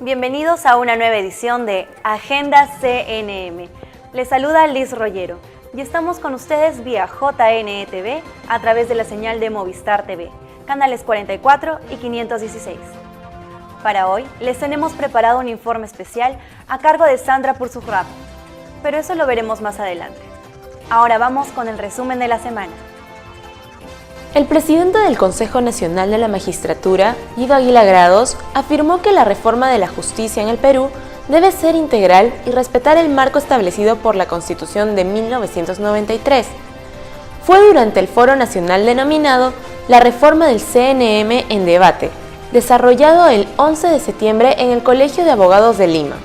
Bienvenidos a una nueva edición de Agenda CNM. Les saluda Liz Rollero y estamos con ustedes vía JNE-TV a través de la señal de Movistar TV, canales 44 y 516. Para hoy les tenemos preparado un informe especial a cargo de Sandra Pursujrap, pero eso lo veremos más adelante. Ahora vamos con el resumen de la semana. El presidente del Consejo Nacional de la Magistratura, Guido Aguila Grados, afirmó que la reforma de la justicia en el Perú debe ser integral y respetar el marco establecido por la Constitución de 1993. Fue durante el foro nacional denominado La Reforma del CNM en Debate, desarrollado el 11 de septiembre en el Colegio de Abogados de Lima.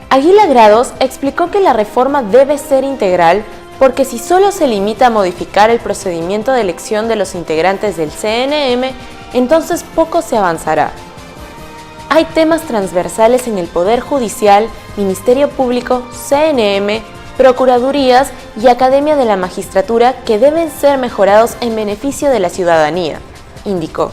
Aguila Grados explicó que la reforma debe ser integral porque si solo se limita a modificar el procedimiento de elección de los integrantes del CNM, entonces poco se avanzará. Hay temas transversales en el Poder Judicial, Ministerio Público, CNM, Procuradurías y Academia de la Magistratura que deben ser mejorados en beneficio de la ciudadanía, indicó.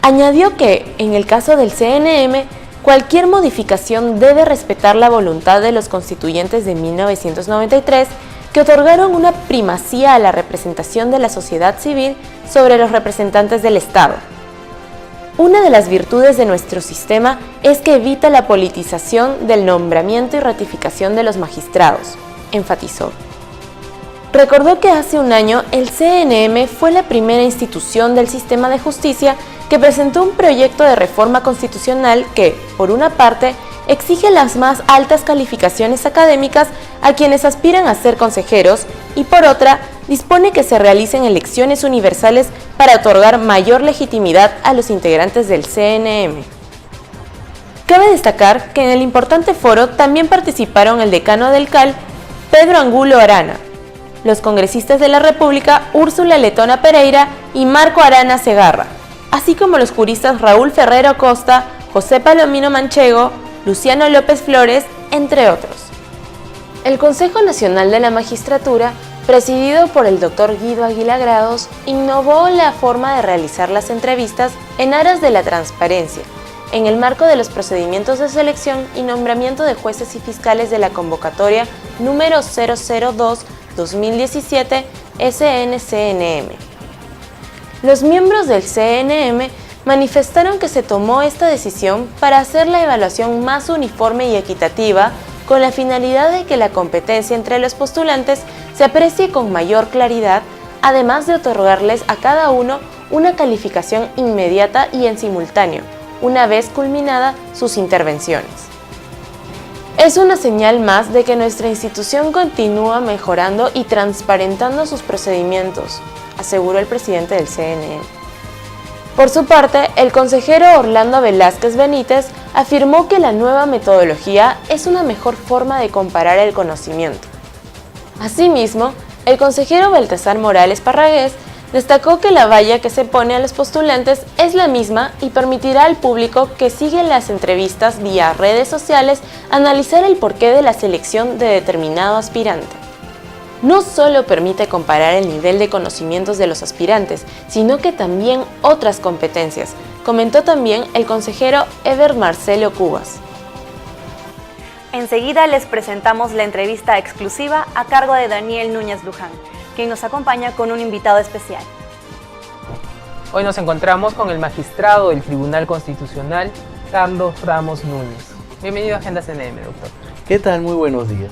Añadió que, en el caso del CNM, cualquier modificación debe respetar la voluntad de los constituyentes de 1993 que otorgaron una primacía a la representación de la sociedad civil sobre los representantes del Estado. Una de las virtudes de nuestro sistema es que evita la politización del nombramiento y ratificación de los magistrados, enfatizó. Recordó que hace un año el CNM fue la primera institución del sistema de justicia que presentó un proyecto de reforma constitucional que, por una parte, exige las más altas calificaciones académicas a quienes aspiran a ser consejeros y, por otra, dispone que se realicen elecciones universales para otorgar mayor legitimidad a los integrantes del CNM. Cabe destacar que en el importante foro también participaron el decano del CAL, Pedro Angulo Arana, los congresistas de la República Úrsula Letona Pereira y Marco Arana Segarra, así como los juristas Raúl Ferrero Costa, José Palomino Manchego, Luciano López Flores, entre otros. El Consejo Nacional de la Magistratura, presidido por el Dr. Guido Aguila Grados, innovó la forma de realizar las entrevistas en aras de la transparencia, en el marco de los procedimientos de selección y nombramiento de jueces y fiscales de la convocatoria número 002-2017 SNCNM. Los miembros del CNM manifestaron que se tomó esta decisión para hacer la evaluación más uniforme y equitativa con la finalidad de que la competencia entre los postulantes se aprecie con mayor claridad, además de otorgarles a cada uno una calificación inmediata y en simultáneo, una vez culminada sus intervenciones. Es una señal más de que nuestra institución continúa mejorando y transparentando sus procedimientos, aseguró el presidente del CNM. Por su parte, el consejero Orlando Velázquez Benítez afirmó que la nueva metodología es una mejor forma de comparar el conocimiento. Asimismo, el consejero Baltasar Morales Parragués destacó que la valla que se pone a los postulantes es la misma y permitirá al público que sigue las entrevistas vía redes sociales analizar el porqué de la selección de determinado aspirante. No solo permite comparar el nivel de conocimientos de los aspirantes, sino que también otras competencias, comentó también el consejero Ever Marcelo Cubas. Enseguida les presentamos la entrevista exclusiva a cargo de Daniel Núñez Luján, quien nos acompaña con un invitado especial. Hoy nos encontramos con el magistrado del Tribunal Constitucional, Carlos Ramos Núñez. Bienvenido a Agenda CNM, doctor. ¿Qué tal? Muy buenos días.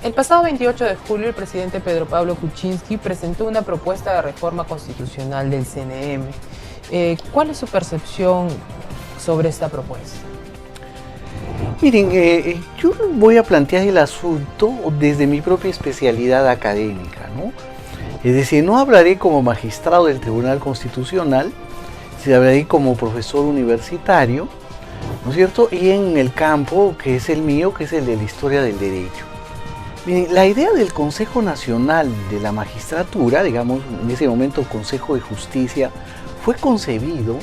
El pasado 28 de julio, el presidente Pedro Pablo Kuczynski presentó una propuesta de reforma constitucional del CNM. ¿Cuál es su percepción sobre esta propuesta? Miren, yo voy a plantear el asunto desde mi propia especialidad académica, ¿no? Es decir, no hablaré como magistrado del Tribunal Constitucional, sino hablaré como profesor universitario, ¿no es cierto? Y en el campo que es el mío, que es el de la historia del derecho. Miren, la idea del Consejo Nacional de la Magistratura, digamos, en ese momento Consejo de Justicia, fue concebido.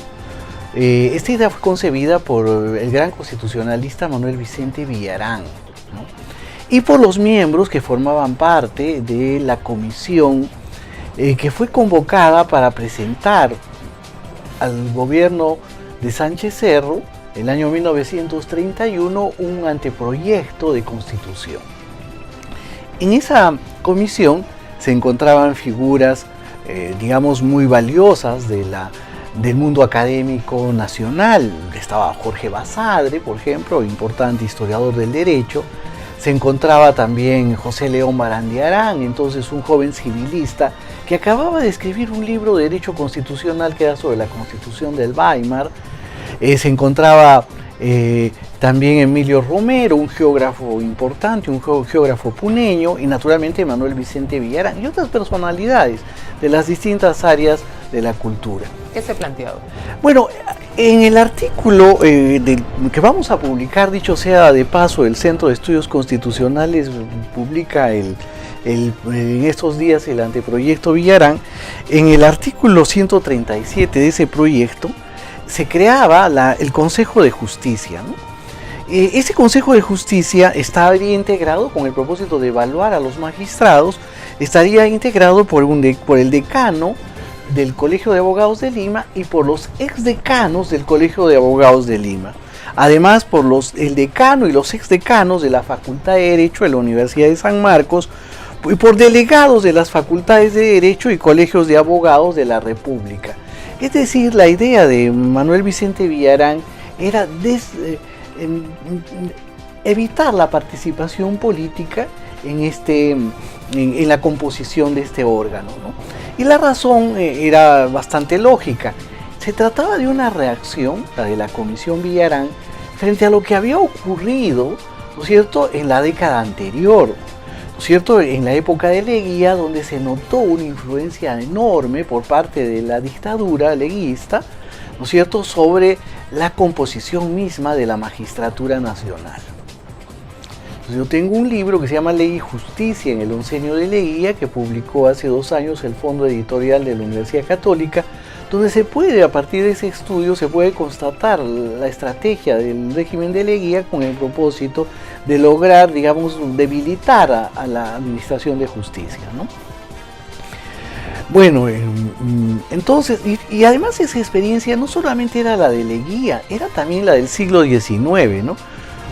Esta idea fue concebida por el gran constitucionalista Manuel Vicente Villarán, ¿no? Y por los miembros que formaban parte de la comisión que fue convocada para presentar al gobierno de Sánchez Cerro el año 1931, un anteproyecto de constitución. En esa comisión se encontraban figuras, digamos, muy valiosas del mundo académico nacional. Estaba Jorge Basadre, por ejemplo, importante historiador del derecho. Se encontraba también José León Barandiarán, entonces un joven civilista que acababa de escribir un libro de derecho constitucional que era sobre la Constitución del Weimar. Se encontraba también Emilio Romero, un geógrafo importante, un geógrafo puneño, y naturalmente Manuel Vicente Villarán y otras personalidades de las distintas áreas de la cultura. ¿Qué se planteaba? Bueno, en el artículo que vamos a publicar, dicho sea de paso, el Centro de Estudios Constitucionales publica en estos días el anteproyecto Villarán. En el artículo 137 de ese proyecto se creaba el Consejo de Justicia, ¿no? Ese Consejo de Justicia estaría integrado, con el propósito de evaluar a los magistrados, estaría integrado por el decano del Colegio de Abogados de Lima y por los exdecanos del Colegio de Abogados de Lima. Además, por el decano y los exdecanos de la Facultad de Derecho de la Universidad de San Marcos y por delegados de las facultades de Derecho y colegios de abogados de la República. Es decir, la idea de Manuel Vicente Villarán era evitar la participación política en la composición de este órgano, ¿no? Y la razón era bastante lógica. Se trataba de una reacción, la de la Comisión Villarán, frente a lo que había ocurrido, ¿no es cierto?, en la década anterior, ¿no es cierto?, en la época de Leguía, donde se notó una influencia enorme por parte de la dictadura leguista, ¿no es cierto?, sobre la composición misma de la magistratura nacional. Yo tengo un libro que se llama Ley y Justicia en el oncenio de Leguía, que publicó hace 2 años el Fondo Editorial de la Universidad Católica, donde a partir de ese estudio, se puede constatar la estrategia del régimen de Leguía con el propósito de lograr, digamos, debilitar a la administración de justicia, ¿no? Bueno, entonces, y además esa experiencia no solamente era la de Leguía, era también la del siglo XIX, ¿no?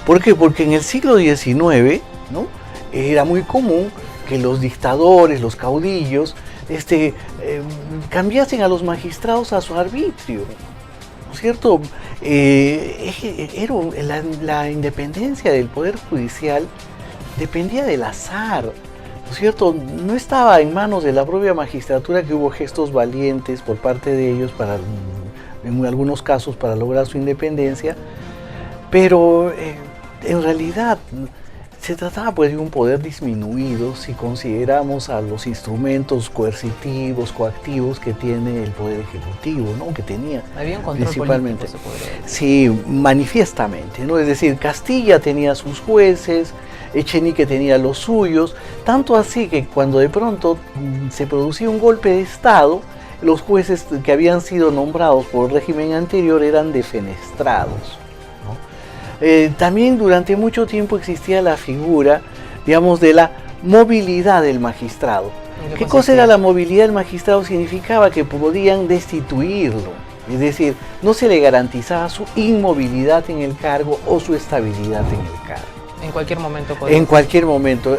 ¿Por qué? Porque en el siglo XIX, ¿no?, era muy común que los dictadores, los caudillos, cambiasen a los magistrados a su arbitrio, ¿no es cierto? La independencia del Poder Judicial dependía del azar, ¿no es cierto? No estaba en manos de la propia magistratura, que hubo gestos valientes por parte de ellos, en algunos casos, para lograr su independencia, pero en realidad se trataba pues de un poder disminuido si consideramos a los instrumentos coercitivos, coactivos que tiene el Poder Ejecutivo, ¿no?, que tenía. Había un control principalmente político, se podría decir. Sí, manifiestamente, ¿no? Es decir, Castilla tenía sus jueces, Echenique tenía los suyos, tanto así que cuando de pronto se producía un golpe de Estado, los jueces que habían sido nombrados por el régimen anterior eran defenestrados. También durante mucho tiempo existía la figura, digamos, de la movilidad del magistrado. ¿Qué cosa era la movilidad del magistrado? Significaba que podían destituirlo, es decir, no se le garantizaba su inmovilidad en el cargo o su estabilidad en el cargo. En cualquier momento. En cualquier momento.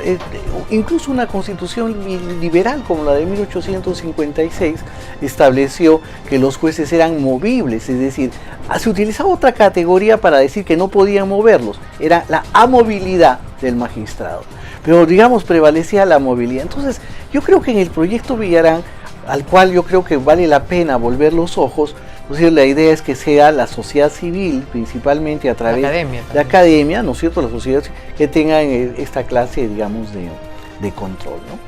Incluso una constitución liberal como la de 1856 estableció que los jueces eran movibles, es decir, se utilizaba otra categoría para decir que no podían moverlos, era la amovilidad del magistrado. Pero digamos, prevalecía la movilidad. Entonces, yo creo que en el proyecto Villarán, al cual yo creo que vale la pena volver los ojos, ¿no es cierto?, la idea es que sea la sociedad civil, principalmente a través de la academia, ¿no es cierto?, la sociedad que tenga esta clase, digamos, de control, ¿no?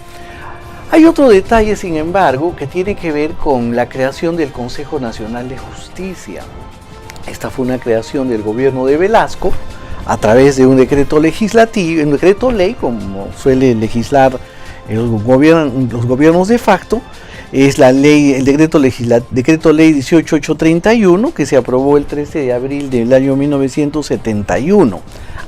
Hay otro detalle, sin embargo, que tiene que ver con la creación del Consejo Nacional de Justicia. Esta fue una creación del gobierno de Velasco a través de un decreto legislativo, un decreto ley, como suele legislar los gobiernos de facto. Es la ley, el decreto ley 18831, que se aprobó el 13 de abril del año 1971.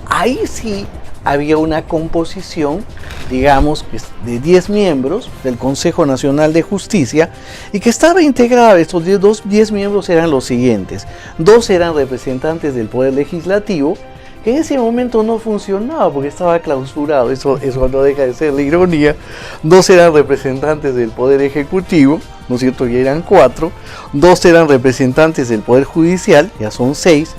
Ahí sí había una composición, digamos, de 10 miembros del Consejo Nacional de Justicia y que estaba integrada. Estos 10 miembros eran los siguientes: 2 eran representantes del Poder Legislativo, que en ese momento no funcionaba porque estaba clausurado, eso no deja de ser la ironía. 2 eran representantes del Poder Ejecutivo, ¿no es cierto? Ya eran 4. 2 eran representantes del Poder Judicial, ya son 6.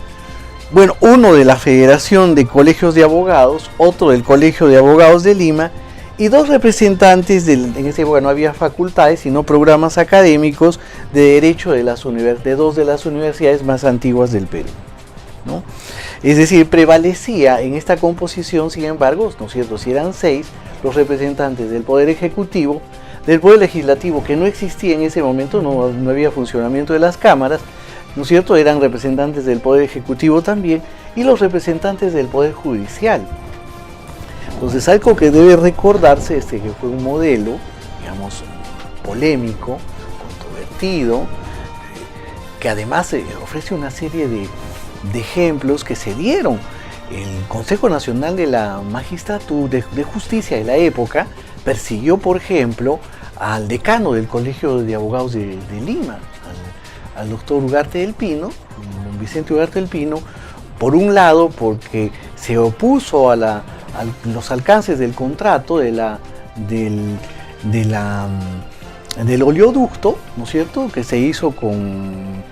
Bueno, 1 de la Federación de Colegios de Abogados, otro del Colegio de Abogados de Lima y 2 representantes en esa época no había facultades, sino programas académicos de derecho de 2 de las universidades más antiguas del Perú, ¿no? Es decir, prevalecía en esta composición, sin embargo, ¿no es cierto?, si eran 6, los representantes del Poder Ejecutivo, del Poder Legislativo, que no existía en ese momento, no había funcionamiento de las cámaras, ¿no es cierto?, eran representantes del Poder Ejecutivo también, y los representantes del Poder Judicial. Entonces, algo que debe recordarse es que fue un modelo, digamos, polémico, controvertido, que además ofrece una serie de ejemplos que se dieron. El Consejo Nacional de la Magistratura de Justicia de la época persiguió, por ejemplo, al decano del Colegio de Abogados de Lima, al doctor Ugarte del Pino, Vicente Ugarte del Pino, por un lado porque se opuso a los alcances del contrato del oleoducto, ¿no es cierto?, que se hizo con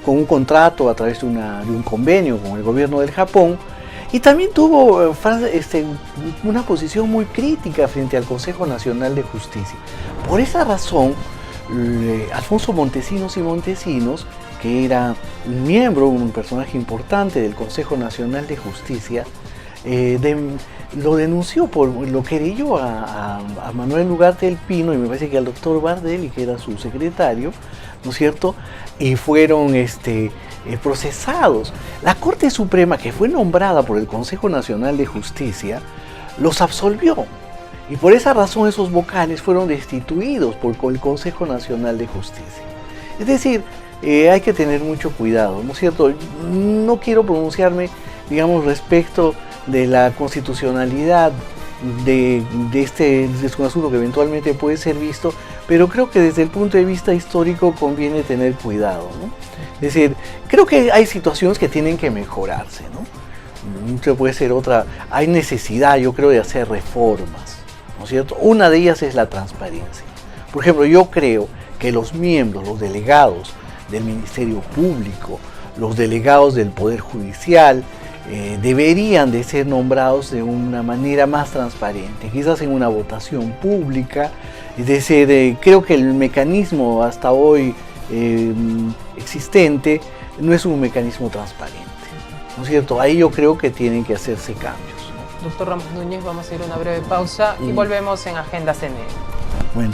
un contrato a través de un convenio con el gobierno del Japón, y también tuvo una posición muy crítica frente al Consejo Nacional de Justicia. Por esa razón, Alfonso Montesinos y Montesinos, que era un miembro, un personaje importante del Consejo Nacional de Justicia, lo denunció, lo querelló a Manuel Ugarte del Pino, y me parece que al doctor Bardelli, que era su secretario, ¿no es cierto?, y fueron procesados. La Corte Suprema, que fue nombrada por el Consejo Nacional de Justicia, los absolvió, y por esa razón esos vocales fueron destituidos por el Consejo Nacional de Justicia. Es decir, hay que tener mucho cuidado, ¿no es cierto? No quiero pronunciarme, digamos, respecto de la constitucionalidad de un asunto que eventualmente puede ser visto, pero creo que desde el punto de vista histórico conviene tener cuidado, ¿no? Es decir, creo que hay situaciones que tienen que mejorarse, ¿no? Puede ser otra, hay necesidad, yo creo, de hacer reformas, ¿no es cierto? Una de ellas es la transparencia. Por ejemplo, yo creo que los miembros, los delegados del Ministerio Público, los delegados del Poder Judicial, deberían de ser nombrados de una manera más transparente, quizás en una votación pública. Es decir, creo que el mecanismo hasta hoy existente no es un mecanismo transparente, ¿no es cierto? Ahí yo creo que tienen que hacerse cambios, ¿no? Doctor Ramos Núñez, vamos a ir a una breve pausa y volvemos en Agenda CNN. Bueno.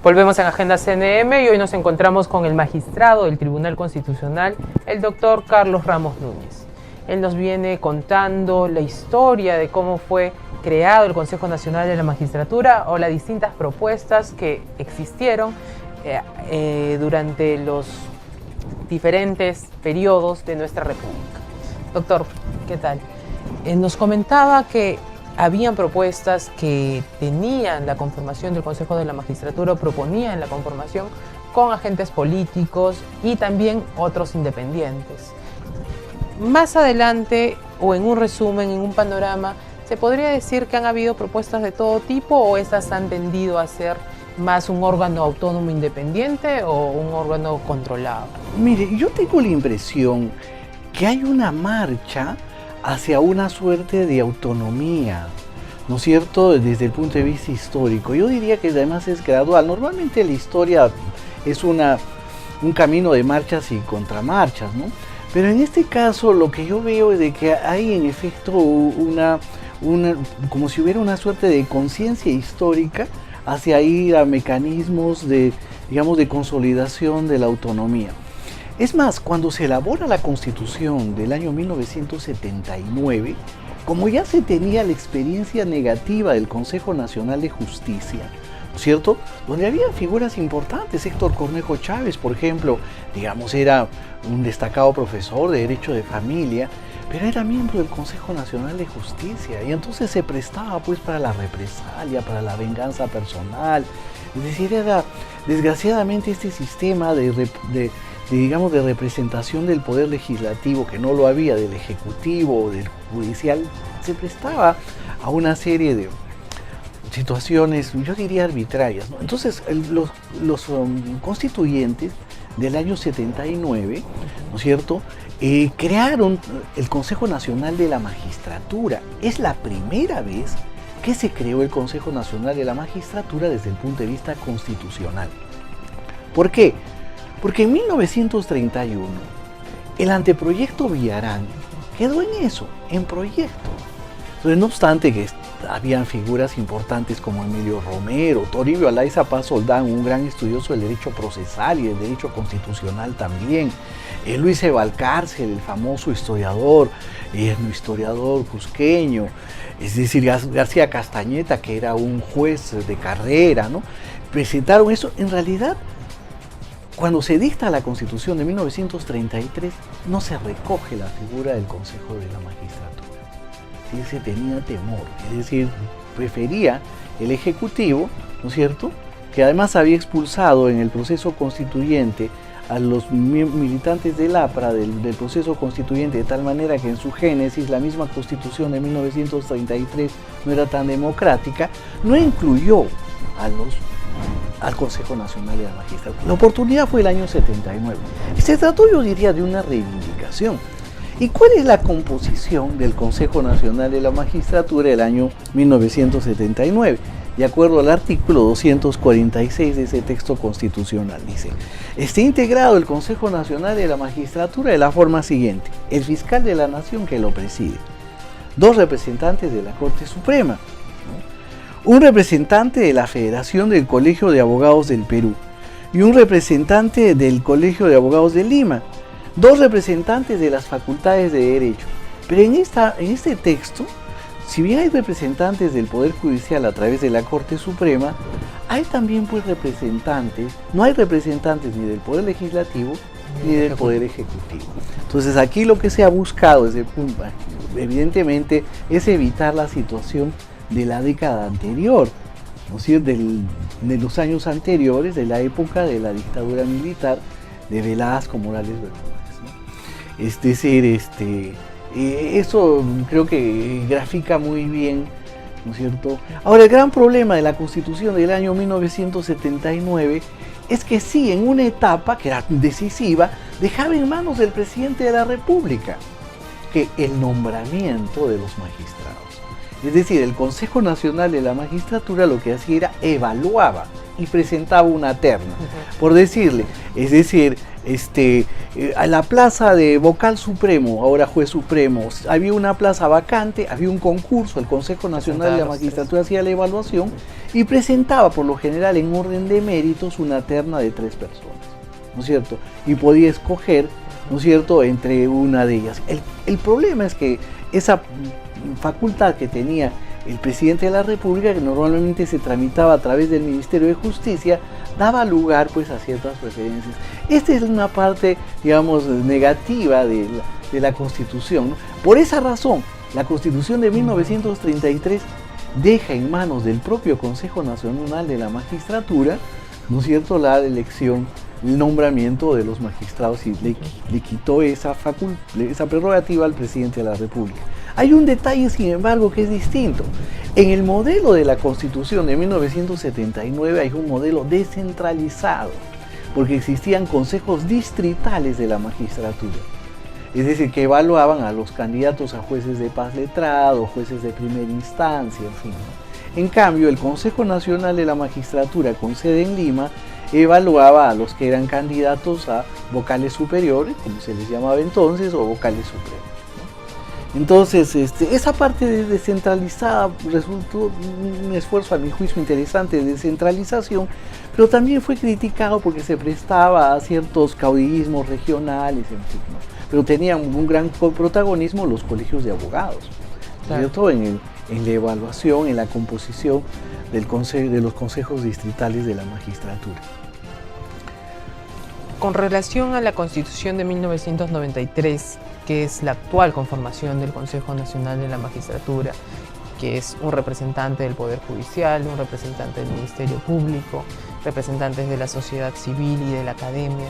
Volvemos en Agenda CNM y hoy nos encontramos con el magistrado del Tribunal Constitucional, el doctor Carlos Ramos Núñez. Él nos viene contando la historia de cómo fue creado el Consejo Nacional de la Magistratura o las distintas propuestas que existieron durante los diferentes periodos de nuestra República. Doctor, ¿qué tal? Nos comentaba que habían propuestas que tenían la conformación del Consejo de la Magistratura, proponían la conformación con agentes políticos y también otros independientes. Más adelante, o en un resumen, en un panorama, ¿se podría decir que han habido propuestas de todo tipo o estas han tendido a ser más un órgano autónomo independiente o un órgano controlado? Mire, yo tengo la impresión que hay una marcha hacia una suerte de autonomía, ¿no es cierto?, desde el punto de vista histórico. Yo diría que además es gradual. Normalmente la historia es un camino de marchas y contramarchas, ¿no? Pero en este caso lo que yo veo es de que hay en efecto como si hubiera una suerte de conciencia histórica hacia ir a mecanismos de, digamos, de consolidación de la autonomía. Es más, cuando se elabora la Constitución del año 1979, como ya se tenía la experiencia negativa del Consejo Nacional de Justicia, ¿cierto? Donde había figuras importantes. Héctor Cornejo Chávez, por ejemplo, digamos, era un destacado profesor de Derecho de Familia, pero era miembro del Consejo Nacional de Justicia, y entonces se prestaba pues para la represalia, para la venganza personal. Es decir, era desgraciadamente este sistema digamos, de representación del poder legislativo, que no lo había del ejecutivo o del judicial, se prestaba a una serie de situaciones, yo diría, arbitrarias, ¿no? Entonces, los constituyentes del año 79, ¿no es cierto?, crearon el Consejo Nacional de la Magistratura. Es la primera vez que se creó el Consejo Nacional de la Magistratura desde el punto de vista constitucional. ¿Por qué? Porque en 1931 el anteproyecto Villarán quedó en eso, en proyecto. Entonces, no obstante que habían figuras importantes como Emilio Romero, Toribio Alaiza Paz Soldán, un gran estudioso del derecho procesal y del derecho constitucional también, Luis E. Valcárcel, el famoso historiador cusqueño, es decir, García Castañeta, que era un juez de carrera, ¿no? Presentaron eso. En realidad, cuando se dicta la Constitución de 1933, no se recoge la figura del Consejo de la Magistratura. Sí, se tenía temor, es decir, prefería el Ejecutivo, ¿no es cierto?, que además había expulsado en el proceso constituyente a los militantes del APRA, del proceso constituyente, de tal manera que en su génesis la misma Constitución de 1933 no era tan democrática, no incluyó al Consejo Nacional de la Magistratura. La oportunidad fue el año 79. Y se trató, yo diría, de una reivindicación. ¿Y cuál es la composición del Consejo Nacional de la Magistratura del año 1979? De acuerdo al artículo 246 de ese texto constitucional, dice: está integrado el Consejo Nacional de la Magistratura de la forma siguiente: el fiscal de la Nación, que lo preside, 2 representantes de la Corte Suprema, ¿no?, un representante de la Federación del Colegio de Abogados del Perú y un representante del Colegio de Abogados de Lima, 2 representantes de las facultades de Derecho. Pero en este texto, si bien hay representantes del Poder Judicial a través de la Corte Suprema, hay también pues representantes, no hay representantes ni del Poder Legislativo ni del Poder Ejecutivo. Entonces aquí lo que se ha buscado, evidentemente, es evitar la situación de la década anterior, ¿no es cierto?, de los años anteriores, de la época de la dictadura militar de Velasco, Morales Bermúdez, ¿no? Es decir, eso creo que grafica muy bien, ¿no es cierto? Ahora, el gran problema de la Constitución del año 1979 es que sí, en una etapa que era decisiva, dejaba en manos del presidente de la República que el nombramiento de los magistrados. Es decir, el Consejo Nacional de la Magistratura lo que hacía era evaluaba y presentaba una terna, por decirle, es decir, a la plaza de vocal supremo, ahora juez supremo, había una plaza vacante, había un concurso, el Consejo Nacional de la Magistratura hacía la evaluación y presentaba por lo general en orden de méritos una terna de 3 personas, ¿no es cierto? Y podía escoger, ¿no es cierto?, entre una de ellas. El problema es que esa facultad que tenía el presidente de la República, que normalmente se tramitaba a través del Ministerio de Justicia, daba lugar pues a ciertas preferencias. Esta es una parte, digamos, negativa de la Constitución, ¿no? Por esa razón, la Constitución de 1933 deja en manos del propio Consejo Nacional de la Magistratura, ¿no es cierto?, la elección, el nombramiento de los magistrados, y le quitó esa prerrogativa al presidente de la República. Hay un detalle, sin embargo, que es distinto. En el modelo de la Constitución de 1979 hay un modelo descentralizado, porque existían consejos distritales de la magistratura, es decir, que evaluaban a los candidatos a jueces de paz letrados, jueces de primera instancia, en fin, ¿no? En cambio, el Consejo Nacional de la Magistratura, con sede en Lima, evaluaba a los que eran candidatos a vocales superiores, como se les llamaba entonces, o vocales supremos. Entonces, esa parte descentralizada resultó un esfuerzo, a mi juicio, interesante de descentralización, pero también fue criticado porque se prestaba a ciertos caudillismos regionales, en fin, ¿no? Pero tenían un gran protagonismo los colegios de abogados, claro, ¿cierto?, en la evaluación, en la composición de los consejos distritales de la magistratura. Con relación a la Constitución de 1993, que es la actual conformación del Consejo Nacional de la Magistratura, que es un representante del Poder Judicial, un representante del Ministerio Público, representantes de la sociedad civil y de la academia,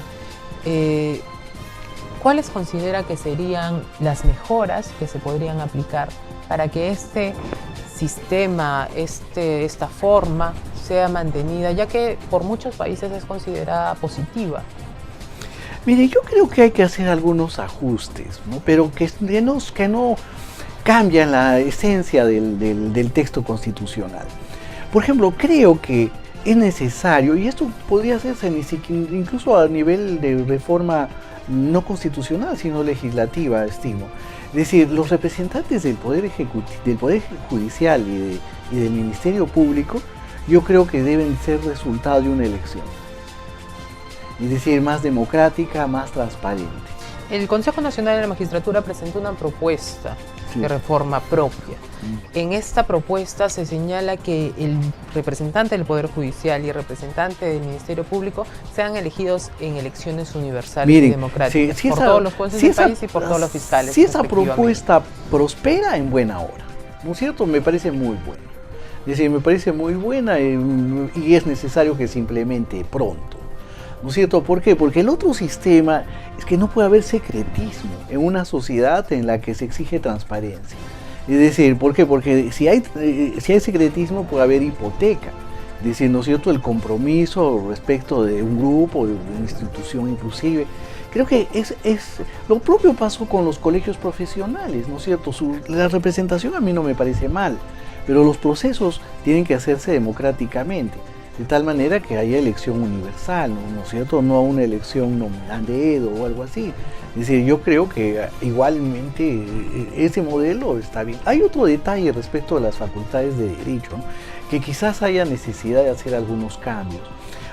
¿cuáles considera que serían las mejoras que se podrían aplicar para que este sistema, esta forma sea mantenida, ya que por muchos países es considerada positiva? Mire, yo creo que hay que hacer algunos ajustes, ¿no? Pero que no cambian la esencia del texto constitucional. Por ejemplo, creo que es necesario, y esto podría hacerse incluso a nivel de reforma no constitucional, sino legislativa, estimo. Es decir, los representantes del Poder Judicial y del Ministerio Público, yo creo que deben ser resultado de una elección. Es decir, más democrática, más transparente. El Consejo Nacional de la Magistratura presentó una propuesta de reforma propia. En esta propuesta se señala que el representante del Poder Judicial y el representante del Ministerio Público sean elegidos en elecciones universales y democráticas por todos los jueces del país y por todos los fiscales. Si esa propuesta prospera, en buena hora, ¿no es cierto? Me parece muy buena. Es decir, me parece muy buena y es necesario que se implemente pronto. ¿No es cierto? ¿Por qué? Porque el otro sistema es que no puede haber secretismo en una sociedad en la que se exige transparencia. Es decir, ¿por qué? Porque si hay secretismo puede haber hipoteca. Es decir, ¿no es cierto? El compromiso respecto de un grupo, de una institución inclusive. Creo que lo propio pasó con los colegios profesionales, ¿no es cierto? La representación a mí no me parece mal, pero los procesos tienen que hacerse democráticamente. De tal manera que haya elección universal, ¿no es cierto? No una elección nominal de dedo o algo así. Es decir, yo creo que igualmente ese modelo está bien. Hay otro detalle respecto a las facultades de derecho, ¿no? Que quizás haya necesidad de hacer algunos cambios.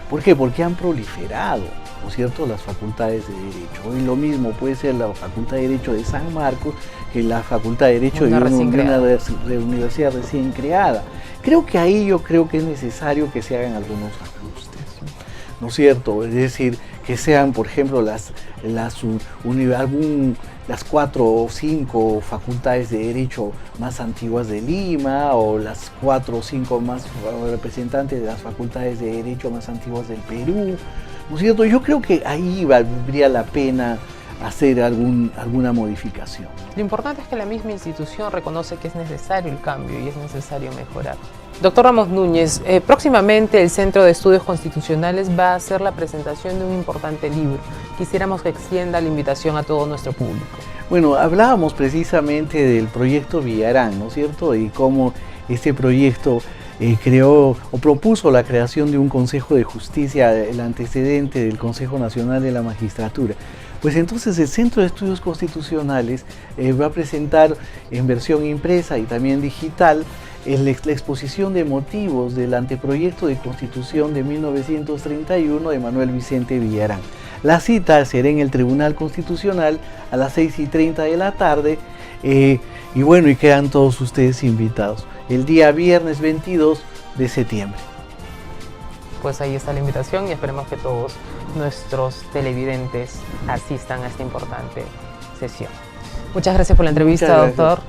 ¿Por qué? Porque han proliferado, ¿no es cierto?, las facultades de derecho. Y lo mismo puede ser la Facultad de Derecho de San Marcos que la Facultad de Derecho de una universidad recién creada. Yo creo que es necesario que se hagan algunos ajustes, ¿no es cierto? Es decir, que sean, por ejemplo, las 4 o 5 facultades de derecho más antiguas de Lima, o las 4 o 5 más representantes de las facultades de derecho más antiguas del Perú, ¿no es cierto? Yo creo que ahí valdría la pena hacer alguna modificación. Lo importante es que la misma institución reconoce que es necesario el cambio y es necesario mejorar. Doctor Ramos Núñez, próximamente el Centro de Estudios Constitucionales va a hacer la presentación de un importante libro. Quisiéramos que extienda la invitación a todo nuestro público. Bueno, hablábamos precisamente del proyecto Villarán, ¿no es cierto? Y cómo este proyecto creó o propuso la creación de un Consejo de Justicia, el antecedente del Consejo Nacional de la Magistratura. Pues entonces el Centro de Estudios Constitucionales va a presentar en versión impresa y también digital la exposición de motivos del anteproyecto de Constitución de 1931 de Manuel Vicente Villarán. La cita será en el Tribunal Constitucional a las 6:30 de la tarde y bueno, y quedan todos ustedes invitados el día viernes 22 de septiembre. Pues ahí está la invitación y esperemos que todos nuestros televidentes asistan a esta importante sesión. Muchas gracias por la entrevista, doctor,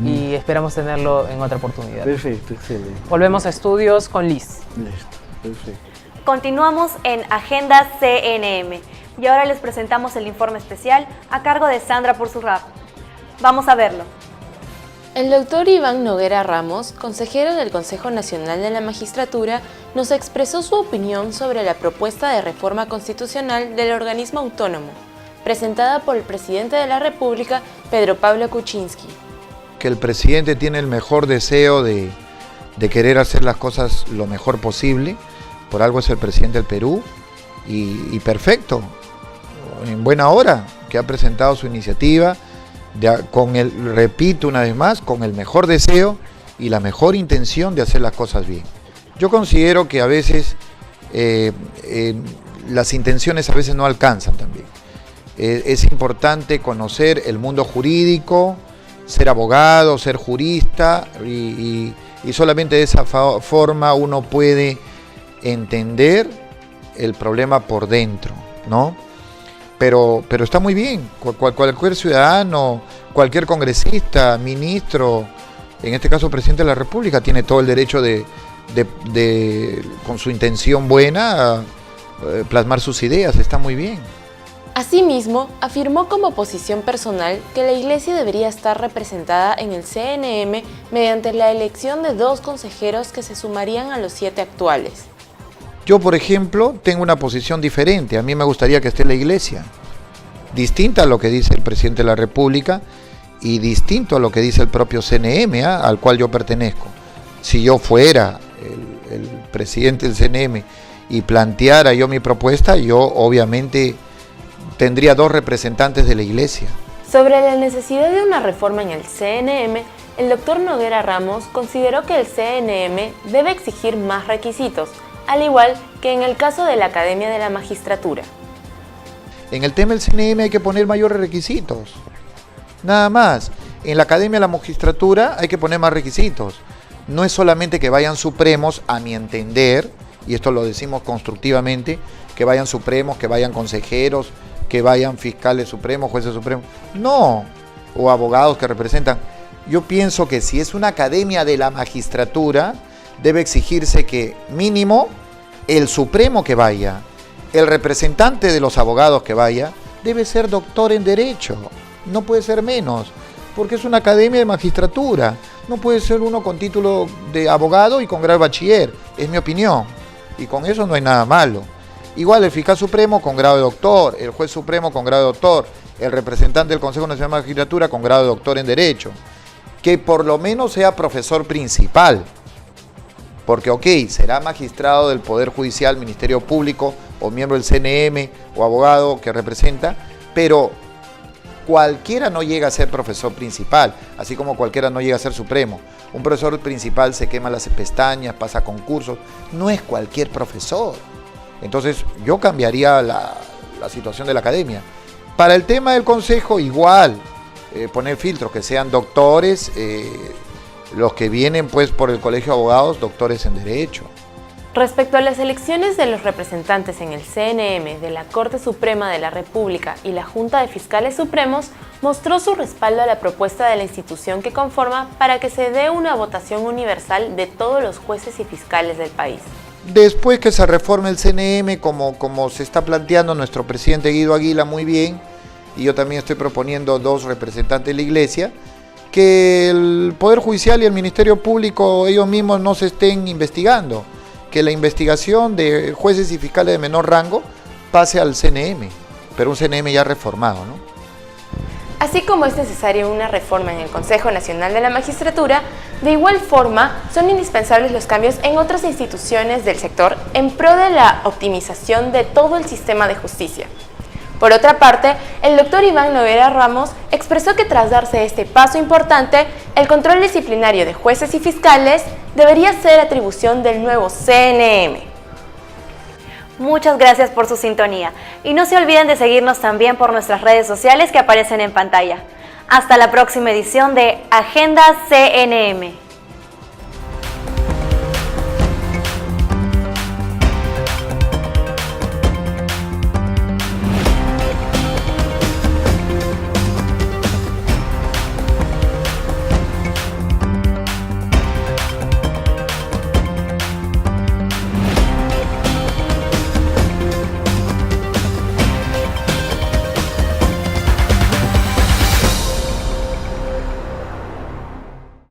y esperamos tenerlo en otra oportunidad. Perfecto, excelente. Volvemos a estudios con Liz. Listo, perfecto. Continuamos en Agenda CNM y ahora les presentamos el informe especial a cargo de Sandra Pursurrap. Vamos a verlo. El doctor Iván Noguera Ramos, consejero del Consejo Nacional de la Magistratura, nos expresó su opinión sobre la propuesta de reforma constitucional del organismo autónomo, presentada por el presidente de la República, Pedro Pablo Kuczynski. Que el presidente tiene el mejor deseo de querer hacer las cosas lo mejor posible, por algo es el presidente del Perú, y perfecto, en buena hora, que ha presentado su iniciativa, repito una vez más, con el mejor deseo y la mejor intención de hacer las cosas bien. Yo considero que a veces las intenciones a veces no alcanzan también. Es importante conocer el mundo jurídico, ser abogado, ser jurista y y solamente de esa forma uno puede entender el problema por dentro, ¿no? Pero está muy bien, cualquier ciudadano, cualquier congresista, ministro, en este caso presidente de la República, tiene todo el derecho de con su intención buena, plasmar sus ideas, está muy bien. Asimismo, afirmó como posición personal que la Iglesia debería estar representada en el CNM mediante la elección de 2 consejeros que se sumarían a los 7 actuales. Yo, por ejemplo, tengo una posición diferente. A mí me gustaría que esté la Iglesia, distinta a lo que dice el presidente de la República y distinto a lo que dice el propio CNM, al cual yo pertenezco. Si yo fuera el presidente del CNM y planteara yo mi propuesta, yo obviamente tendría 2 representantes de la Iglesia. Sobre la necesidad de una reforma en el CNM, el doctor Noguera Ramos consideró que el CNM debe exigir más requisitos, al igual que en el caso de la Academia de la Magistratura. En el tema del CNM hay que poner mayores requisitos, nada más. En la Academia de la Magistratura hay que poner más requisitos. No es solamente que vayan supremos, a mi entender, y esto lo decimos constructivamente, que vayan supremos, que vayan consejeros, que vayan fiscales supremos, jueces supremos, no, o abogados que representan. Yo pienso que si es una academia de la magistratura, debe exigirse que mínimo el supremo que vaya, el representante de los abogados que vaya, debe ser doctor en Derecho, no puede ser menos, porque es una academia de magistratura, no puede ser uno con título de abogado y con grado de bachiller, es mi opinión, y con eso no hay nada malo. Igual el fiscal supremo con grado de doctor, el juez supremo con grado de doctor, el representante del Consejo Nacional de Magistratura con grado de doctor en Derecho, que por lo menos sea profesor principal, porque ok, será magistrado del Poder Judicial, Ministerio Público o miembro del CNM o abogado que representa, pero cualquiera no llega a ser profesor principal, así como cualquiera no llega a ser supremo. Un profesor principal se quema las pestañas, pasa concursos, no es cualquier profesor. Entonces yo cambiaría la situación de la academia. Para el tema del consejo igual, poner filtros, que sean doctores, los que vienen pues por el Colegio de Abogados, doctores en Derecho. Respecto a las elecciones de los representantes en el CNM de la Corte Suprema de la República y la Junta de Fiscales Supremos, mostró su respaldo a la propuesta de la institución que conforma para que se dé una votación universal de todos los jueces y fiscales del país. Después que se reforme el CNM, como se está planteando nuestro presidente Guido Aguila muy bien, y yo también estoy proponiendo 2 representantes de la Iglesia, que el Poder Judicial y el Ministerio Público ellos mismos no se estén investigando, que la investigación de jueces y fiscales de menor rango pase al CNM, pero un CNM ya reformado, ¿no? Así como es necesaria una reforma en el Consejo Nacional de la Magistratura, de igual forma son indispensables los cambios en otras instituciones del sector en pro de la optimización de todo el sistema de justicia. Por otra parte, el doctor Iván Noguera Ramos expresó que tras darse este paso importante, el control disciplinario de jueces y fiscales debería ser atribución del nuevo CNM. Muchas gracias por su sintonía y no se olviden de seguirnos también por nuestras redes sociales que aparecen en pantalla. Hasta la próxima edición de Agenda CNM.